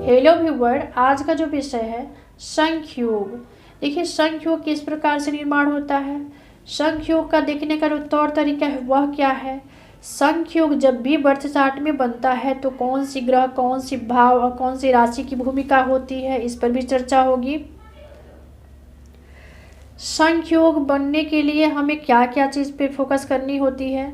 Hello viewer, आज का जो विषय है संख्योग। देखिए संख्योग किस प्रकार से निर्माण होता है, संख्योग का देखने का जो तौर तरीका है वह क्या है, संख्योग जब भी बर्थ चार्ट में बनता है तो कौन सी ग्रह, कौन सी भाव और कौन सी राशि की भूमिका होती है, इस पर भी चर्चा होगी। संख्योग बनने के लिए हमें क्या क्या चीज़ पे फोकस करनी होती है,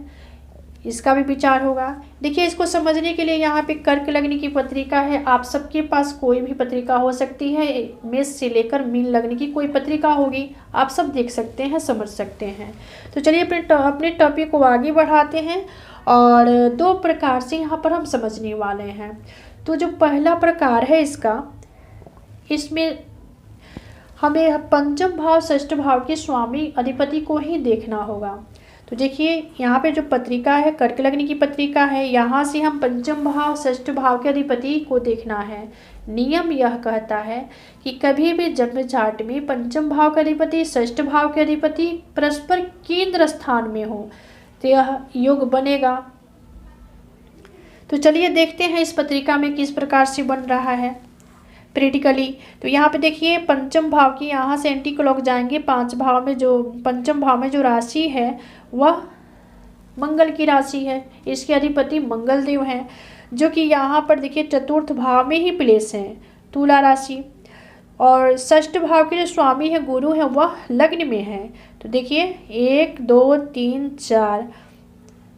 इसका भी विचार होगा। देखिए इसको समझने के लिए यहाँ पे कर्क लग्न की पत्रिका है। आप सबके पास कोई भी पत्रिका हो सकती है, मेष से लेकर मीन लग्न की कोई पत्रिका होगी, आप सब देख सकते हैं, समझ सकते हैं। तो चलिए अपने टॉपिक को आगे बढ़ाते हैं और दो प्रकार से यहाँ पर हम समझने वाले हैं। तो जो पहला प्रकार है इसमें हमें पंचम भाव षष्ठ भाव के स्वामी अधिपति को ही देखना होगा। तो देखिए यहाँ पे जो पत्रिका है कर्क लग्न की पत्रिका है, यहाँ से हम पंचम भाव षष्ठ भाव के अधिपति को देखना है। नियम यह कहता है कि कभी भी जन्म चार्ट में पंचम भाव का अधिपति षष्ठ भाव के अधिपति परस्पर केंद्र स्थान में हो तो यह योग बनेगा। तो चलिए देखते हैं इस पत्रिका में किस प्रकार से बन रहा है प्रैक्टिकली। तो यहाँ पे देखिए पंचम भाव की, यहाँ से एंटी क्लॉक जाएंगे, पंचम भाव में जो राशि है वह मंगल की राशि है, इसके अधिपति मंगल देव हैं, जो कि यहाँ पर देखिए चतुर्थ भाव में ही प्लेस हैं, तुला राशि। और षष्ठ भाव के जो स्वामी है गुरु है वह लग्न में है। तो देखिए 1 2 3 4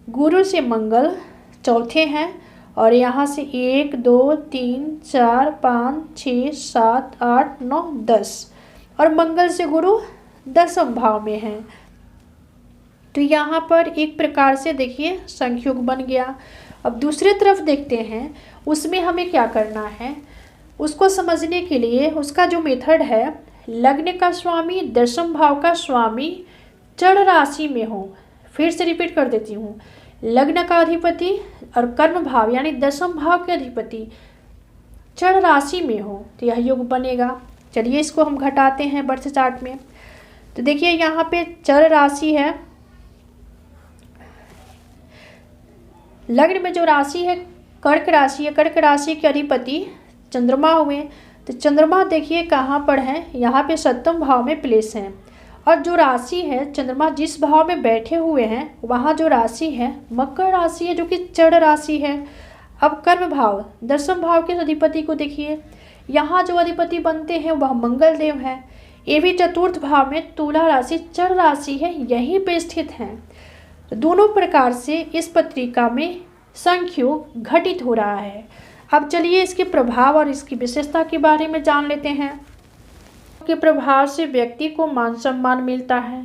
गुरु से मंगल चौथे हैं, और यहाँ से 1 2 3 4 5 6 7 8 9 10 और मंगल से गुरु दसम भाव में है। तो यहाँ पर एक प्रकार से देखिए संख्योग बन गया। अब दूसरी तरफ देखते हैं, उसमें हमें क्या करना है, उसको समझने के लिए उसका जो मेथड है, लग्न का स्वामी दशम भाव का स्वामी चढ़ राशि में हो। फिर से रिपीट कर देती हूँ, लग्न का अधिपति और कर्म भाव यानी दशम भाव के अधिपति चढ़ राशि में हो तो यह योग बनेगा। चलिए इसको हम घटाते हैं बर्थ चार्ट में। तो देखिए यहाँ पे चढ़ राशि है, लग्न में जो राशि है कर्क राशि है, कर्क राशि के अधिपति चंद्रमा हुए। तो चंद्रमा देखिए कहाँ पर है, यहाँ पे सप्तम भाव में प्लेस है, और जो राशि है चंद्रमा जिस भाव में बैठे हुए हैं वहाँ जो राशि है मकर राशि है, जो कि चढ़ राशि है। अब कर्म भाव दसम भाव के अधिपति को देखिए, यहाँ जो अधिपति बनते हैं वह मंगल देव है, ये भी चतुर्थ भाव में तुला राशि चढ़ राशि है, यहीं पे स्थित हैं। दोनों प्रकार से इस पत्रिका में संख्योग घटित हो रहा है। अब चलिए इसके प्रभाव और इसकी विशेषता के बारे में जान लेते हैं। के प्रभाव से व्यक्ति को मान सम्मान मिलता है,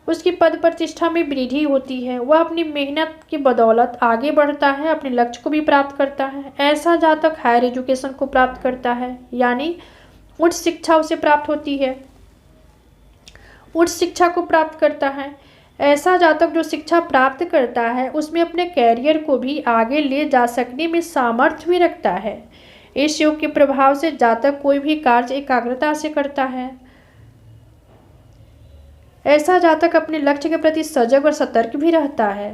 उसकी पद प्रतिष्ठा में वृद्धि होती है, वह अपनी मेहनत की बदौलत आगे बढ़ता है, अपने लक्ष्य को भी प्राप्त करता है। ऐसा जातक हायर एजुकेशन को प्राप्त करता है, यानी उच्च शिक्षा उसे प्राप्त होती है, उच्च शिक्षा को प्राप्त करता है। ऐसा जातक जो शिक्षा प्राप्त करता है उसमें अपने कैरियर को भी आगे ले जा सकने में सामर्थ्य भी रखता है। इस योग के प्रभाव से जातक कोई भी कार्य एकाग्रता से करता है। ऐसा जातक अपने लक्ष्य के प्रति सजग और सतर्क भी रहता है।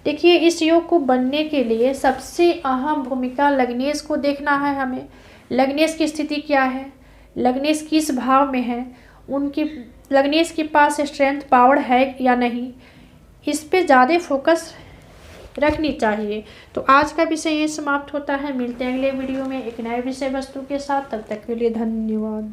देखिए इस योग को बनने के लिए सबसे अहम भूमिका लग्नेश को देखना है हमें। लग्नेश की स्थिति क्या है, लग्नेश किस भाव में है, उनकी लग्नेश के पास स्ट्रेंथ पावर है या नहीं, इस पे ज़्यादा फोकस रखनी चाहिए। तो आज का विषय ये समाप्त होता है। मिलते हैं अगले वीडियो में एक नए विषय वस्तु के साथ। तब तक के लिए धन्यवाद।